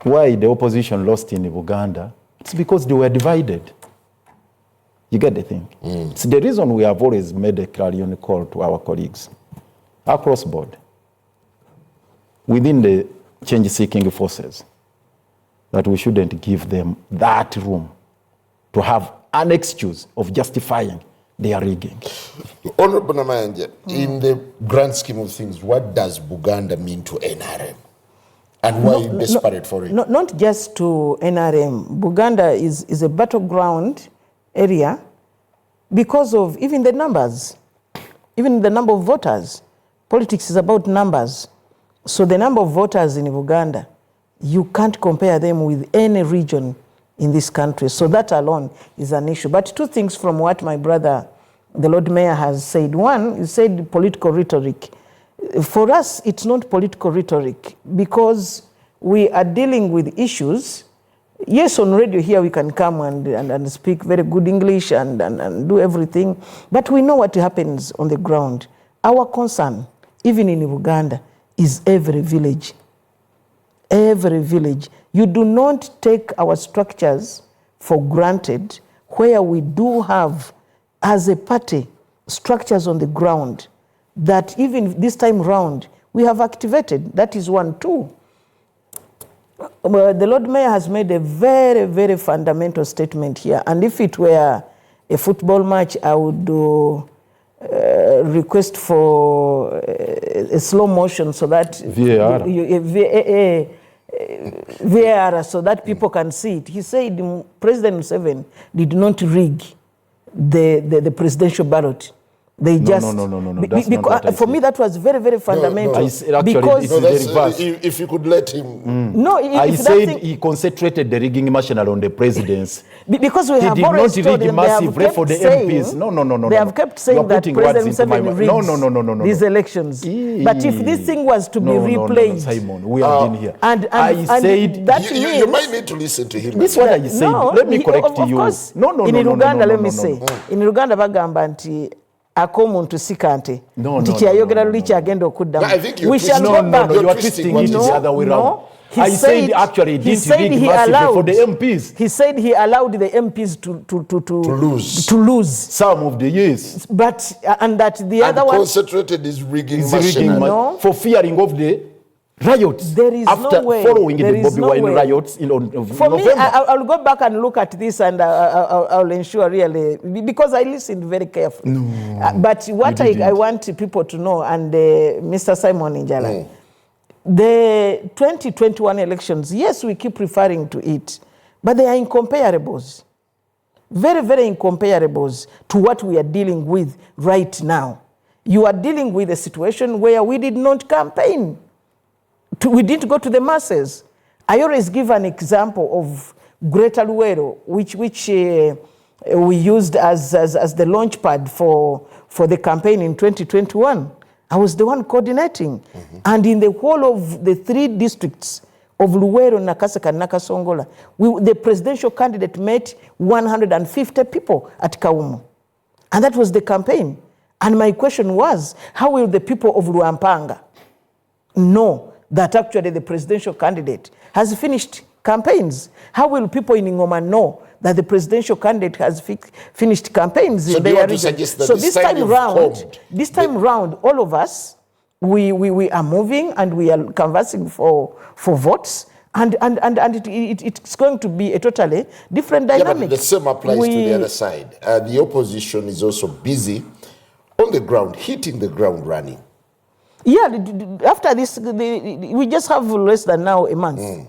why the opposition lost in Buganda, it's because they were divided. You get the thing? It's the reason we have always made a clarion call to our colleagues across board, within the change-seeking forces, that we shouldn't give them that room to have an excuse of justifying their rigging. Honorable Namayanja, in the grand scheme of things, what does Buganda mean to NRM? And why are you desperate for it? Not just to NRM. Buganda is a battleground area because of even the numbers, even the number of voters. Politics is about numbers. So the number of voters in Buganda, you can't compare them with any region in this country. So that alone is an issue. But two things from what my brother, the Lord Mayor, has said. One, he said political rhetoric. For us, it's not political rhetoric because we are dealing with issues. Yes, on radio here we can come and speak very good English and do everything, but we know what happens on the ground. Our concern, even in Uganda, is every village. Every village. You do not take our structures for granted where we do have, as a party, structures on the ground that even this time round we have activated. That is one. Two, the Lord Mayor has made a very, very fundamental statement here. And if it were a football match, I would request for a slow motion so that VAR, so that people can see it. He said President Museveni did not rig the presidential ballot. They just no. Because for me that was very, very fundamental. Because it's the reverse. If you could let him. No, I said he concentrated the rigging machinery on the presidents. Because we have always told them, they have kept for the saying, MPs. No. They have kept saying that President Museveni rigged these elections. But if this thing was to be replayed, Simon, we have been here. And said that you might need to listen to him. This is what I said. Let me correct you. In Uganda, let me say, in Uganda bagamba nti akomuntu sikante nti yayogera luli kyagenda okuddamu. We shall go back. You are twisting it the other way around. I said actually he didn't rig massively for the MPs. He said he allowed the MPs to lose some of the years. But and that the other one concentrated is rigging machinery for fearing of the riots. There is after no way. Following there the Bobby Wine riots in November. For me, I'll go back and look at this and I'll ensure really, because I listened very carefully. But what I want people to know, and Mr. Simon Njala, the 2021 elections, yes, we keep referring to it, but they are incomparables. Very, very incomparables to what we are dealing with right now. You are dealing with a situation where we did not campaign. We didn't go to the masses. I always give an example of Greater Luero, which we used as the launch pad for the campaign in 2021. I was the one coordinating. And in the whole of the 3 districts of Luero, Nakaseka, and Nakasongola, the presidential candidate met 150 people at Kaumu. And that was the campaign. And my question was, how will the people of Luampanga know that actually the presidential candidate has finished campaigns? How will people in Ngoma know that the presidential candidate has finished campaigns? So, this time round, all of us, we are moving and we are canvassing for votes, and it's going to be a totally different dynamic. Yeah, but the same applies to the other side. The opposition is also busy on the ground, hitting the ground running. Yeah, after this, we just have less than now a month.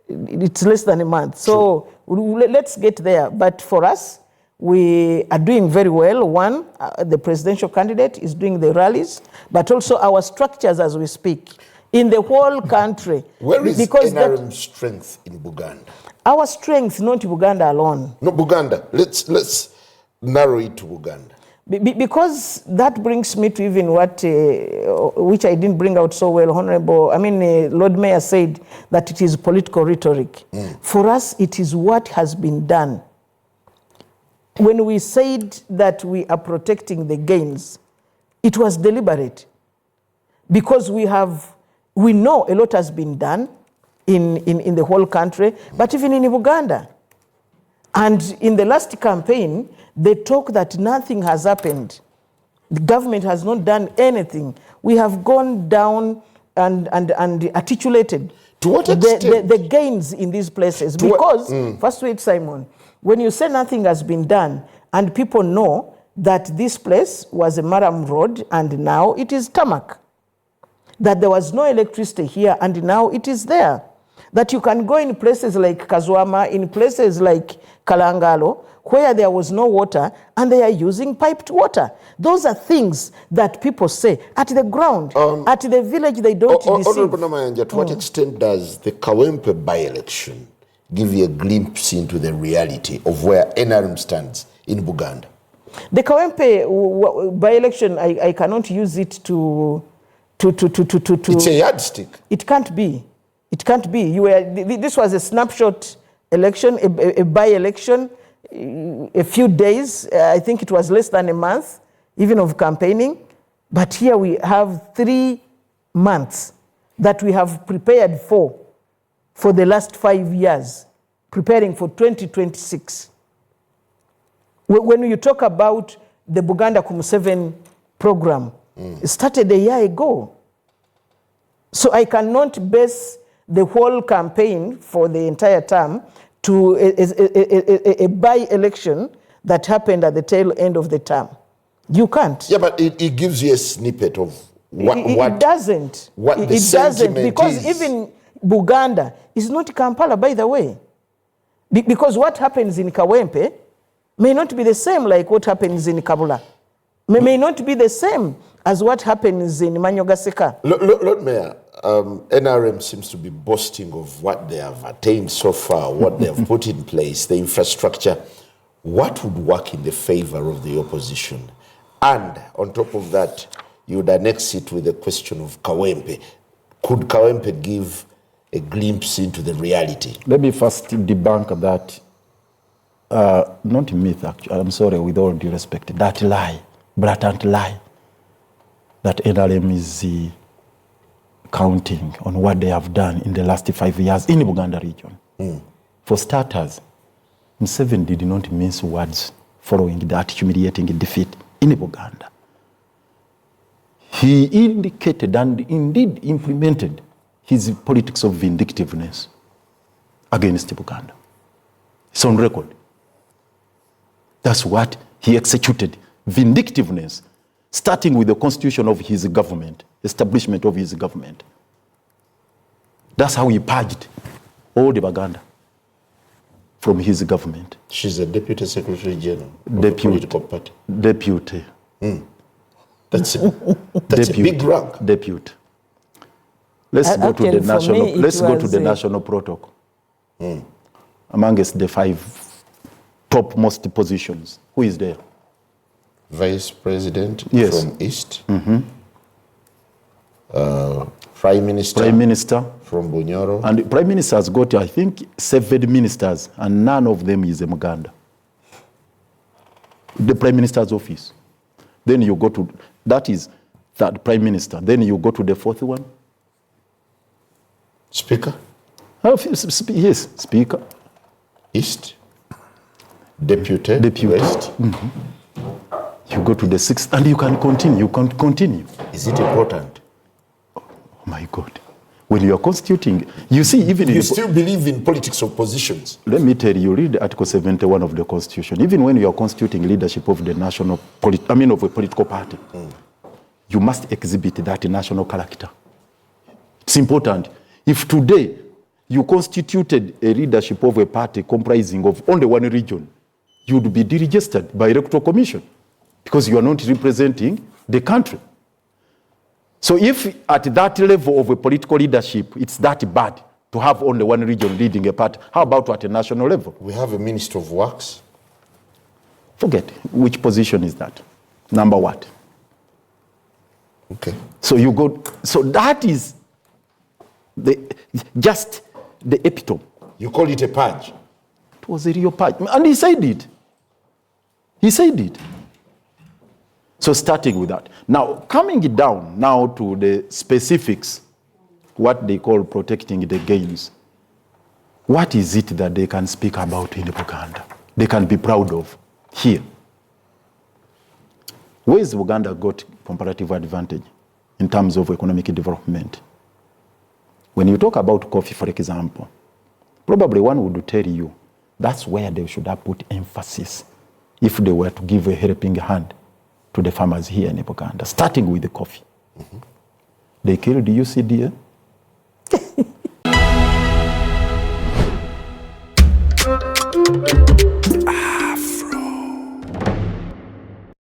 It's less than a month. So let's get there. But for us, we are doing very well. One, the presidential candidate is doing the rallies, but also our structures as we speak in the whole country. Where is NRM's strength in Buganda? Our strength, not Buganda alone. No, Buganda. Let's narrow it to Buganda. Because that brings me to even what, which I didn't bring out so well, Lord Mayor said that it is political rhetoric. For us, it is what has been done. When we said that we are protecting the gains, it was deliberate. Because we know a lot has been done. in the whole country, but even in Buganda. And in the last campaign, they talk that nothing has happened. The government has not done anything. We have gone down and articulated to what extent? The gains in these places. Because, first wait, Simon, when you say nothing has been done and people know that this place was a Maram road and now it is tarmac, that there was no electricity here and now it is there, that you can go in places like Kazwama, in places like Kalangalo, where there was no water and they are using piped water. Those are things that people say at the ground, at the village they don't receive. Honorable Namayanja, to what extent does the Kawempe by-election give you a glimpse into the reality of where NRM stands in Buganda? The Kawempe by-election, I cannot use it to... It's a yardstick. It can't be. It can't be. This was a snapshot election, a by-election, a few days. I think it was less than a month, even of campaigning. But here we have 3 months that we have prepared for the last 5 years, preparing for 2026. When you talk about the Buganda Kum7 program, it started a year ago. So I cannot base the whole campaign for the entire term to a by-election that happened at the tail end of the term. You can't. Yeah, but it gives you a snippet of what it doesn't. What the it doesn't, because is. even Buganda is not Kampala, by the way. Because what happens in Kawempe may not be the same like what happens in Kabula. May not be the same as what happens in Manyogaseka. Lord Mayor, NRM seems to be boasting of what they have attained so far, what they have put in place, the infrastructure. What would work in the favor of the opposition? And on top of that, you would annex it with the question of Kawempe. Could Kawempe give a glimpse into the reality? Let me first debunk that, not myth actually, I'm sorry, with all due respect, that lie, blatant lie, that NRM is counting on what they have done in the last 5 years in the Buganda region. For starters, Museveni did not mince words following that humiliating defeat in Buganda. He indicated and indeed implemented his politics of vindictiveness against Buganda. It's on record. That's what he executed, vindictiveness, starting with the constitution of his government, establishment of his government. That's how he purged all the Buganda from his government. She's a deputy secretary general of Deputy. a political party. Deputy. That's a big rank. Deputy. Let's go to the national. Let's go to the national protocol. Amongst the 5 topmost positions, who is there? Vice President from East. Prime Minister. Prime Minister from Bunyoro. And the Prime Minister has got, I think, 7 ministers, and none of them is a Muganda. The Prime Minister's office. Then you go to, that is third Prime Minister. Then you go to the 4th one. Speaker. Yes, Speaker. East. Deputy. West. You go to the 6th, and you can continue. You can continue. Is it important? Oh my God. When you are constituting, you see, even you still believe in politics of positions. Let me tell you, read Article 71 of the Constitution. Even when you are constituting leadership of the national, of a political party, you must exhibit that national character. It's important. If today you constituted a leadership of a party comprising of only one region, you would be deregistered by Electoral Commission because you are not representing the country. So if at that level of a political leadership, it's that bad to have only one region leading a party, how about at a national level? We have a Minister of Works. Forget, which position is that? Number what? Okay. So you go, so that is just the epitome. You call it a purge? It was a real purge. And he said it. He said it. So starting with that. Now, coming down now to the specifics, what they call protecting the gains. what is it that they can speak about in Buganda? They can be proud of here. Where is Buganda got comparative advantage in terms of economic development? When you talk about coffee, for example, probably one would tell you that's where they should have put emphasis if they were to give a helping hand to the farmers here in Buganda, starting with the coffee. Mm-hmm. They killed the UCDA.